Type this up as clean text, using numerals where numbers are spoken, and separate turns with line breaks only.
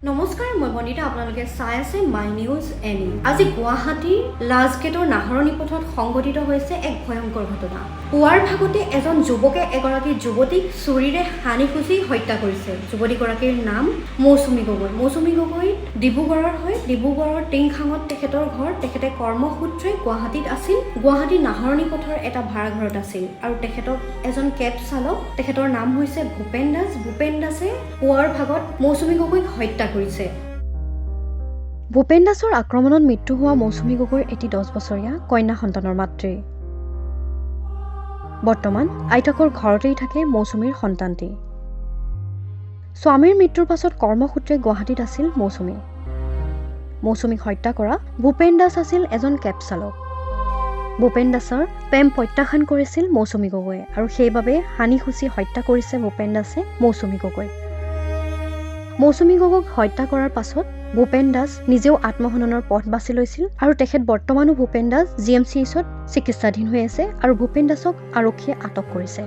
নমস্কাৰ মই বনিতা আপোনালোকে চাই আছে মাই নিউজ এনি আজি গুৱাহাটীৰ লাজগেটৰ নাহৰণি পথত সংঘটিত হৈছে এক ভয়ংকৰ ঘটনা পুৱাৰ ভাগতে এজন যুৱকে এগৰাকী যুৱতীক চুৰিৰে হানি খুচি হত্যা কৰিছে যুৱতীগৰাকীৰ নাম মৌচুমী গগৈ ডিব্ৰুগড়ৰ হয় ডিব্ৰুগড়ৰ টিংখাঙত তেখেতৰ ঘৰ তেখেতে কৰ্মসূত্ৰে গুৱাহাটীত আছিল গুৱাহাটী নাহৰণি পথৰ এটা ভাড়াঘৰত আছিল আৰু তেখেতক এজন কেব চালক তেখেতৰ নাম হৈছে ভূপেন দাসে পুৱাৰ ভাগত মৌচুমী গগৈক হত্যা কৰিছে ভূপেন দাসৰ আক্ৰমণত মৃত্যু হোৱা মৌচুমী গগৈৰ এটি 10 বছৰীয়া কন্যা সন্তানৰ মাতৃ বৰ্তমান আইতাকৰ ঘৰতেই থাকে মৌচুমীৰ সন্তানটি স্বামীৰ মৃত্যুৰ পাছত কৰ্মসূত্ৰে গুৱাহাটীত আছিল মৌচুমীক হত্যা কৰা ভূপেন দাস আছিল এজন কেব চালক ভূপেন দাসৰ প্ৰেম প্ৰত্যাখ্যান কৰিছিল মৌচুমী গগৈয়ে আৰু সেইবাবে হানি খুচি হত্যা কৰিছে ভূপেন দাসে মৌচুমী গগৈক হত্যা কৰাৰ পাছত ভূপেন দাস নিজেও আত্মহননৰ পথ বাছি লৈছিল আৰু তেখেত বৰ্তমানো ভূপেন দাস GMCHত চিকিৎসাধীন হৈ আছে আৰু ভূপেন দাসক আৰক্ষীয়ে আটক কৰিছে